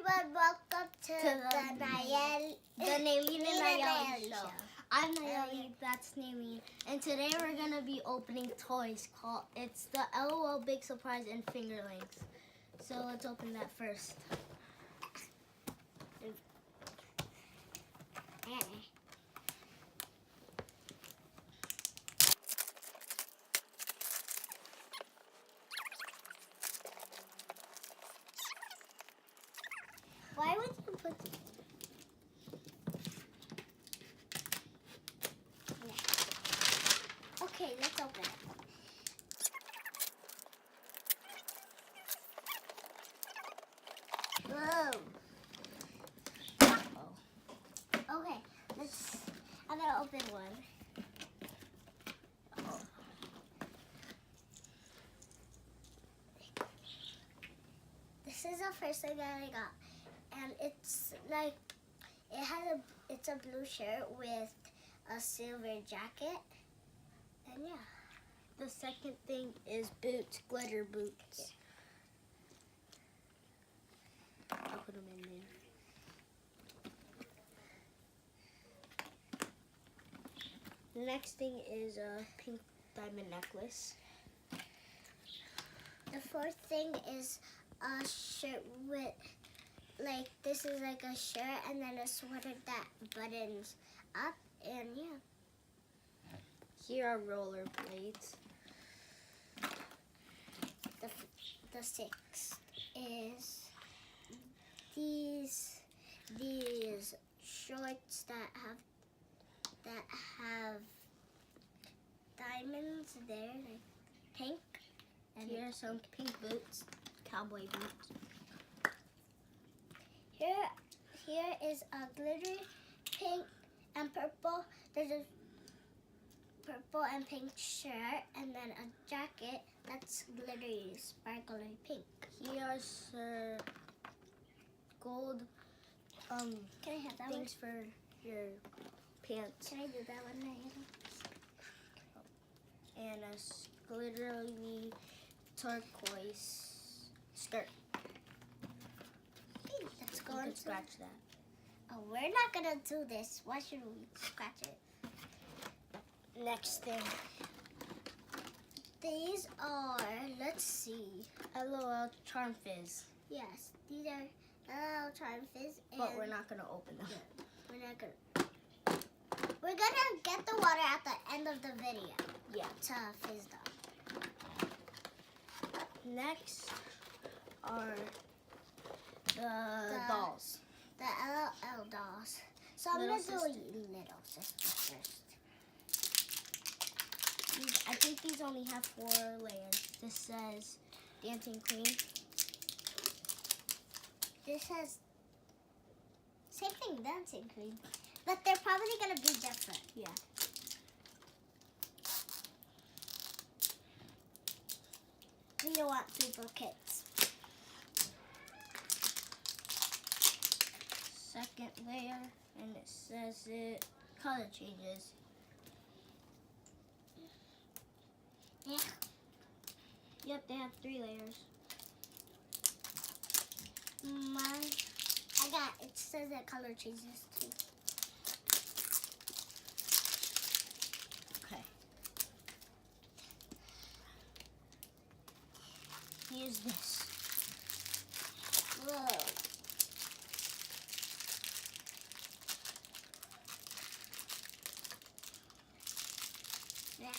everyone, welcome to the Nayeli and Nayeli show. I'm Nayeli, that's Nayeli, and today we're gonna be opening toys called, it's the LOL Big Surprise and Fingerlings. So let's open that first. Why would you put it? Yeah. Okay, let's open it. Whoa. Uh-oh. Okay, I'm gonna open one. Uh-oh. This is the first thing that I got. And it's like, it's a blue shirt with a silver jacket. And yeah. The second thing is boots, glitter boots. Yeah. I'll put them in there. The next thing is a pink diamond necklace. The fourth thing is a shirt with, like, this is like a shirt and then a sweater that buttons up, and yeah. Here are roller blades. The sixth is these shorts that have diamonds there, like pink. And here are some pink boots, cowboy boots. Here is a glittery pink and purple. There's a purple and pink shirt, and then a jacket that's glittery, sparkly pink. Here's gold Can I have that things one? For your pants. Can I do that one, Nayeli? And a glittery turquoise skirt. Let's go and scratch that. Oh, we're not gonna do this. Why should we scratch it? Next thing. These are, let's see, LOL Charm Fizz. Yes, these are LOL Charm Fizz. But we're not gonna open them. Yeah, we're gonna get the water at the end of the video. Yeah. To fizz them. Next are the dolls. The LOL dolls. So I'm going to do Little Sister first. I think these only have 4 layers. This says Dancing Queen. This has same thing, Dancing Queen. But they're probably going to be different. Yeah. We don't want duplicates. Second layer, and it says it color changes. Yeah. Yep, they have 3 layers. It says that color changes too. Okay. Use this. Whoa. Yeah.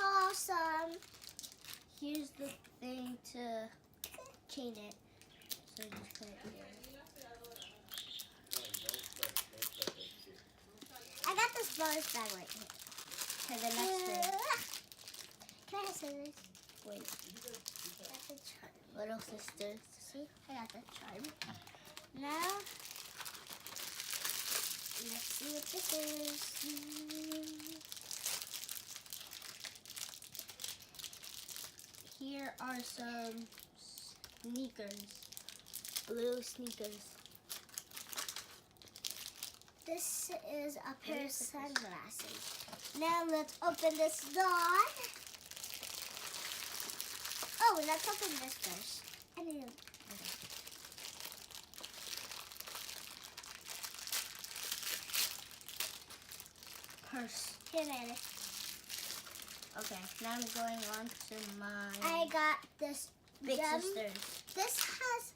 Awesome. Here's the thing to chain it. So just put it here. I got this bonus bag right here. Okay, the next thing. Can I have scissors? Wait. That's a charm. Little sister. See? I got the charm. Now, let's see what this is. Here are some sneakers. Blue sneakers. This is a pair of sunglasses. Now let's open this doll. Oh, let's open this first. I need to... Purse. Here, Daddy. Okay, now I'm going on to my I got this big gem. sisters. This has...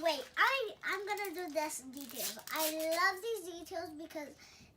Wait, I'm gonna do this details. I love these details because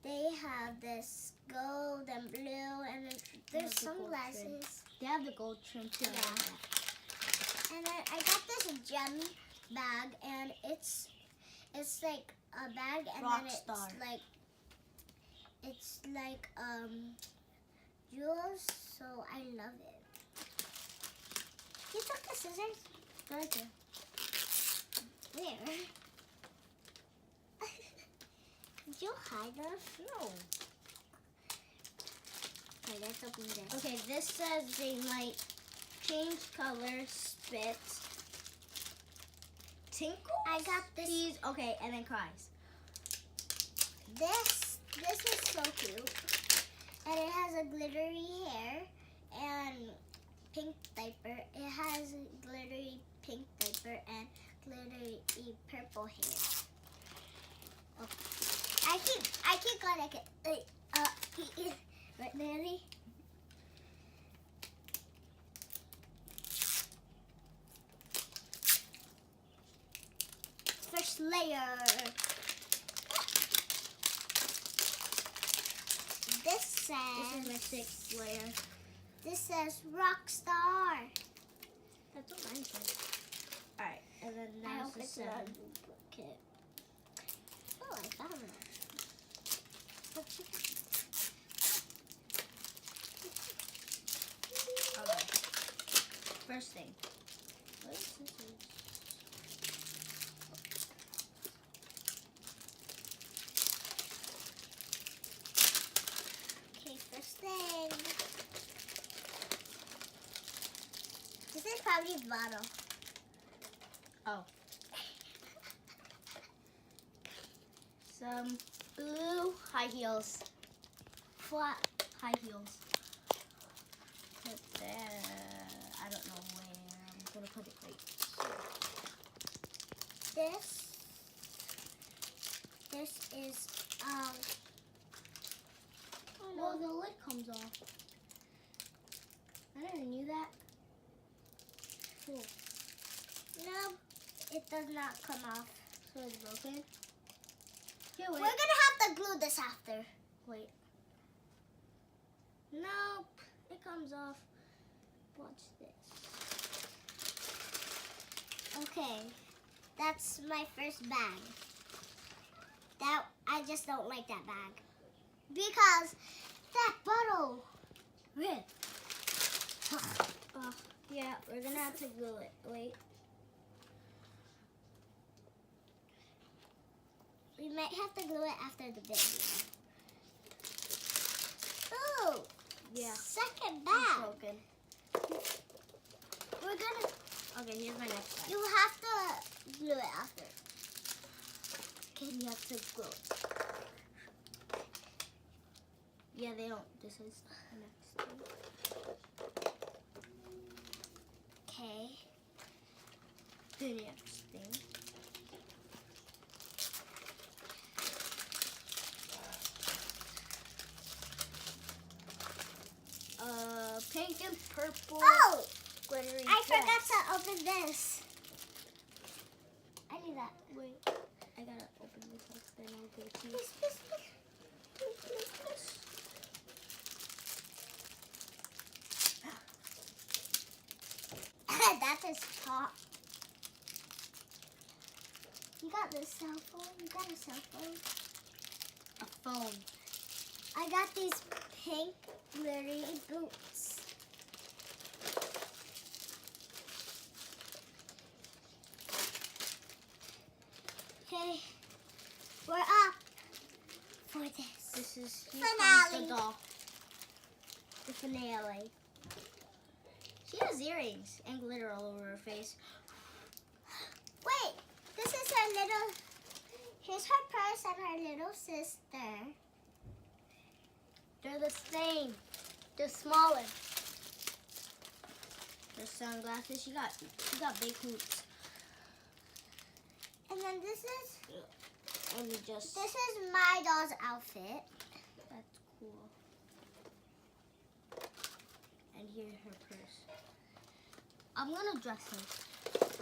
they have this gold and blue and then there's the gold sunglasses. They have the gold trim too. Yeah. And I got this gem bag and it's like a bag and then it's like jewels, so I love it. You took the scissors? Right there. Where? Did you hide them? No. Okay, let's open this. Okay, this says they might change color, spit, tinkle. I got this. Peas. Okay, and then cries. This is so cute. And it has a glittery hair and pink diaper. It has a glittery pink diaper and glittery purple hair. Okay. I keep going like it. Right, Nanny? First layer. This says. This is my 6th layer. This says Rockstar. That's what mine says. Alright, and then I there's hope the it's 7. not a duplicate. Oh, I found it. Alright. First thing. What is this? Okay, first thing. This is probably the bottle. Oh. Some blue high heels. What? High heels. Put there. I don't know where. I'm gonna put it right here. This is Oh no, the lid comes off. I never knew that. Cool. no, it does not come off. So it's broken. Here, We're wait. gonna have to glue this after. Wait. Nope. It comes off. Watch this. Okay, that's my first bag. I just don't like that bag because that bottle. Red. Yeah, we're gonna have to glue it. Wait. We might have to glue it after the baby. Ooh, Yeah. second It's bag. broken. We're gonna. Okay, here's my next bag. You have to glue it after. Okay, you have to glue it. Yeah, they don't. This is the next thing. Okay. The next thing. Pink and purple Oh, glittery I forgot dress. to open this. I need that. Wait, I gotta open this up, then I'll give it to you. Please, please, please. Please, please, please. That is top. You got the cell phone? You got a cell phone? A phone. I got these pink glittery boots. Okay, we're up for this. This is here Finale. comes the doll. The finale. She has earrings and glitter all over her face. Wait, this is her little. Here's her purse and her little sister. They're the same. They're smaller. Her sunglasses. She got big hoops. And then this is my doll's outfit. That's cool. And here's her purse. I'm gonna dress her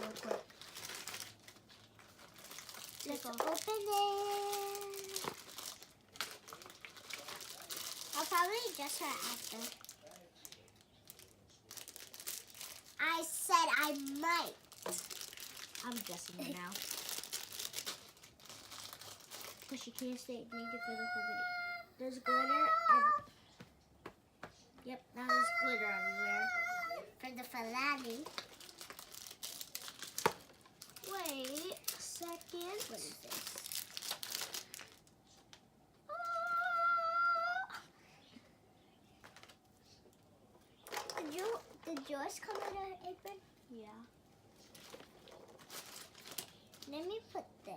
real quick. Let's Take open off. it. I'll probably dress her after. I said I might. I'm dressing her now. Because she can't stay naked for the whole video. There's glitter and yep, now there's glitter everywhere. For the finale. Wait a second. What is this? Did yours come with an apron? Yeah. Let me put this.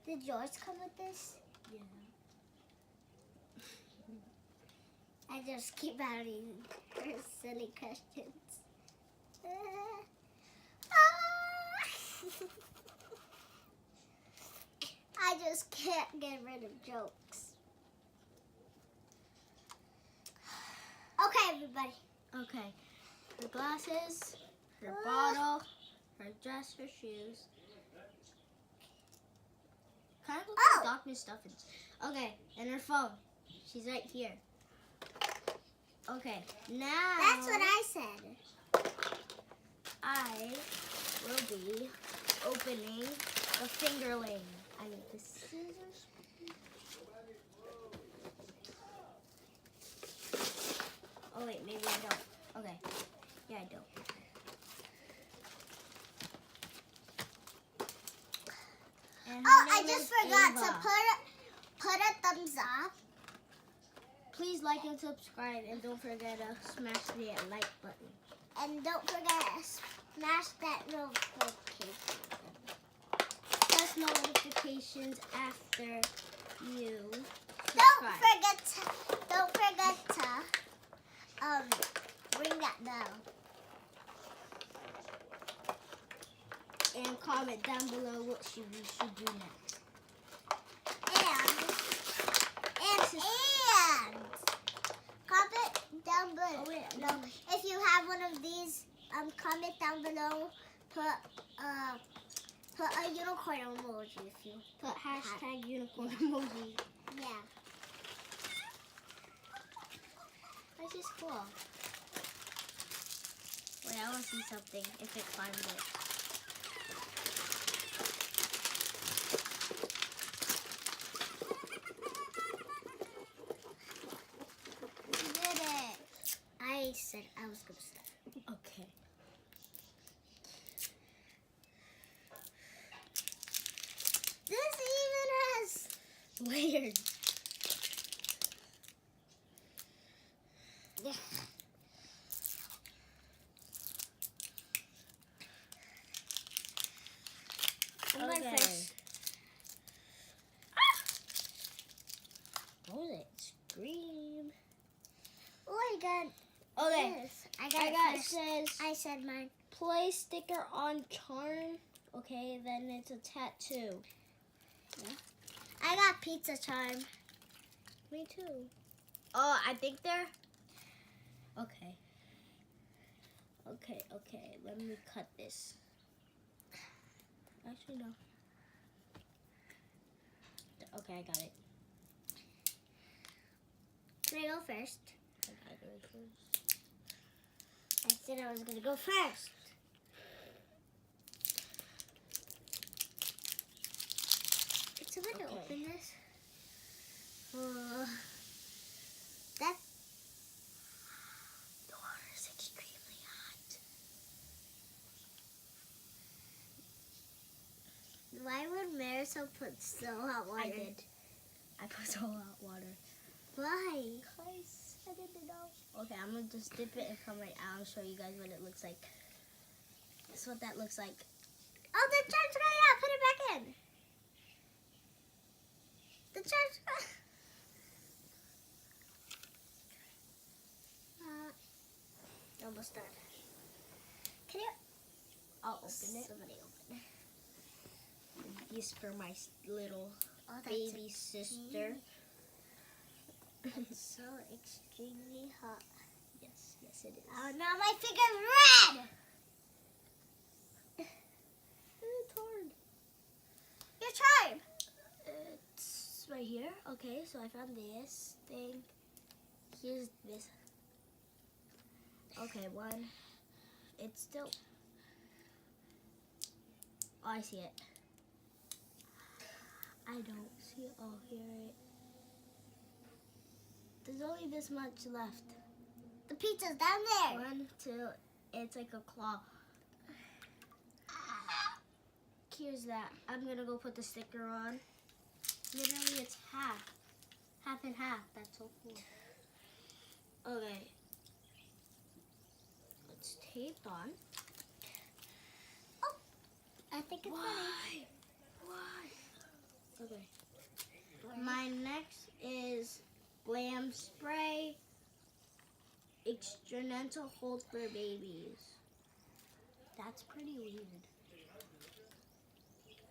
Did yours come with this? Yeah. I just keep asking her silly questions. I just can't get rid of jokes. Okay, everybody. Okay. Her glasses, her bottle, her dress, her shoes. Kind of looks Oh. like Dr. Stuffins. Okay, and her phone. She's right here. Okay, now That's what I said. I will be opening the fingerling. I need the scissors. Oh wait, maybe I don't. Okay. Yeah, I don't. And her Oh, I name just is forgot Ava. to put a thumbs up. Please like and subscribe, and don't forget to smash the like button. And don't forget to smash that notification. Press notifications after you subscribe. Don't forget to ring that bell. And comment down below what we should do next. And comment down below. Oh, wait, No, if you have one of these, comment down below. Put a unicorn emoji if you. Put hashtag unicorn emoji. Yeah. This is cool. Wait, I want to see something if it finds it. You did it. I said I was gonna start. Okay. This even has. Weird. I'm going Okay. first. What was it? Scream. Oh, I got Okay. this. I I got got first. says I said mine. play sticker on charm. Okay, then it's a tattoo. I got pizza charm. Me too. Oh, I think they're. Okay. Okay. Let me cut this. Actually, no. Okay, I got it. Can I go first? I gotta go first. I said I was gonna go first. Did someone Okay. open this? That The water is extremely hot. why would Marisol put so hot water? I did. I put so hot water. Why? Guys, I didn't know. Okay, I'm gonna just dip it and come right out and show you guys what it looks like. That's what that looks like. Oh, the charm's got out. Put it back in. The charm's almost done. Can you? I'll open it. Somebody open it. These for my little Oh, that's baby sister. It's so extremely hot. Yes, it is. Oh no, my finger's red! It's hard. Your charm! It's right here. Okay, so I found this thing. Here's this. Okay, one. It's still. Oh, I see it. I don't see it. Oh, here it. There's only this much left. The pizza's down there. 1, 2. It's like a claw. Here's that. I'm gonna go put the sticker on. Literally, it's half. Half and half. That's so cool. Okay. It's taped on. I think it's funny. Why? Okay. My next is Glam Spray Extradental Hold for Babies. That's pretty weird.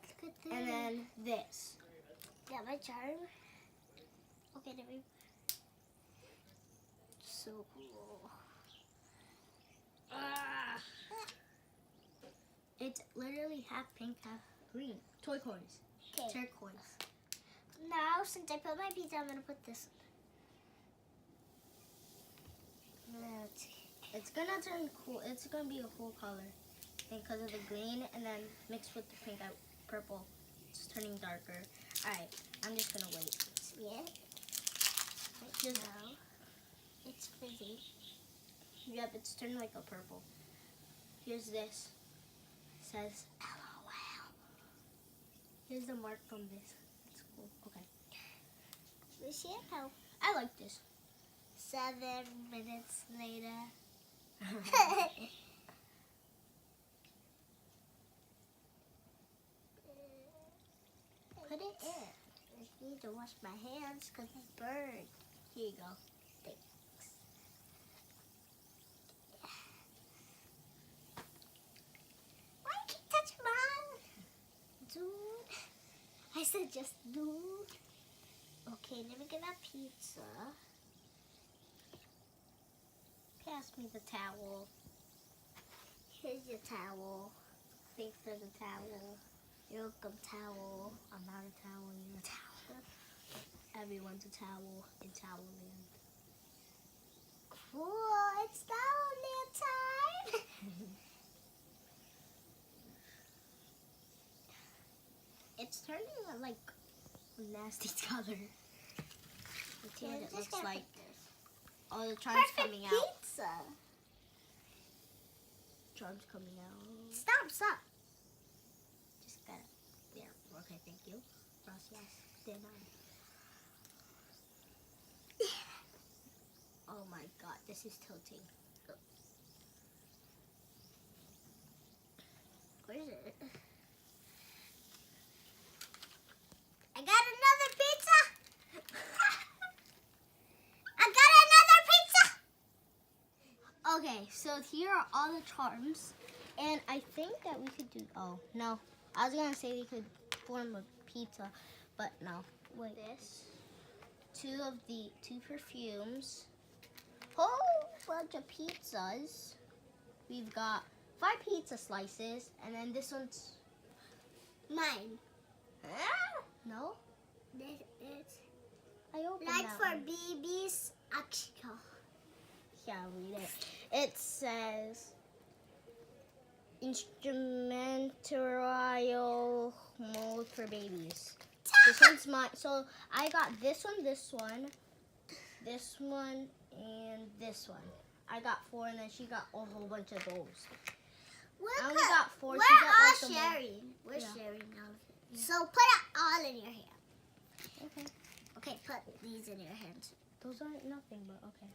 Look at this. And then this. Yeah, my charm. Okay, let me. So cool. It's literally half pink, half green. Turquoise. Okay. Turquoise. Now, since I put my pizza, I'm gonna put this one. It's gonna turn cool. It's gonna be a cool color because of the green, and then mixed with the pink and purple, it's turning darker. All right, I'm just gonna wait. Yeah. Just, No. It's fizzy. yep, it's turning like a purple. Here's this. It says LOL. Here's the mark from this. It's cool. Okay. We see it now. I like this. 7 minutes later. Put it in. I need to wash my hands because it's burned. Here you go. Thanks. Why you keep touching mine? Dude. I said just dude. Okay, let me get a pizza. Pass me the towel. Here's your towel. Thanks for the towel. You're welcome, towel. I'm not a towel, you're a towel. Everyone's a towel in Towelland. Cool, it's towel time. It's turning like a nasty color. Let's see what it looks like. Oh, the charm's Perfect coming out. pizza. Charm's coming out. Stop. Just gotta. There. Okay, thank you. Gracias. De nada. Oh my god, this is tilting. Where is it? I got another pizza. I got another pizza. Okay, so here are all the charms. And I think that we could do. Oh, no. I was gonna say we could form a pizza, but no. Wait. This. Two perfumes. Whole bunch of pizzas. We've got 5 pizza slices, and then this one's Mine. no. This is I opened like that for one. babies. Actually, Yeah, read it. It says instrumental mode for babies. This one's mine. So I got this one, and this one. I got 4, and then she got a whole bunch of those. I only got 4. We're She got all like some more. sharing. We're Yeah. sharing now. So put it all in your hand. Okay. Okay, put these in your hands. Those aren't nothing, but okay.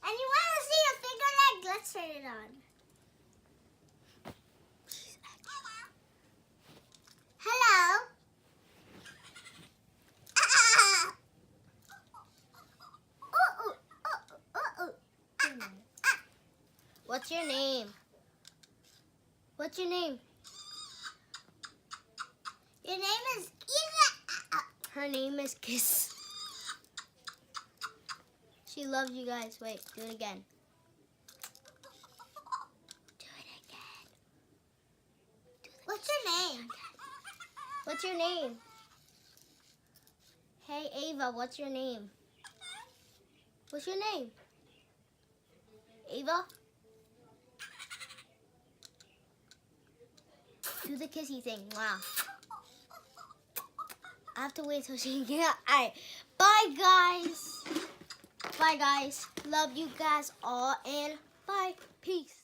And you want to see a finger leg? Let's turn it on. Hello. What's your name? What's your name? Your name is Eva. Her name is Kiss. She loves you guys. Wait, do it again. Do it again. What's your name? What's your name? Hey, Ava, what's your name? What's your name? Ava? Do the kissy thing. Wow. I have to wait till she can get out. Alright. Bye, guys. Bye, guys. Love you guys all, and bye. Peace.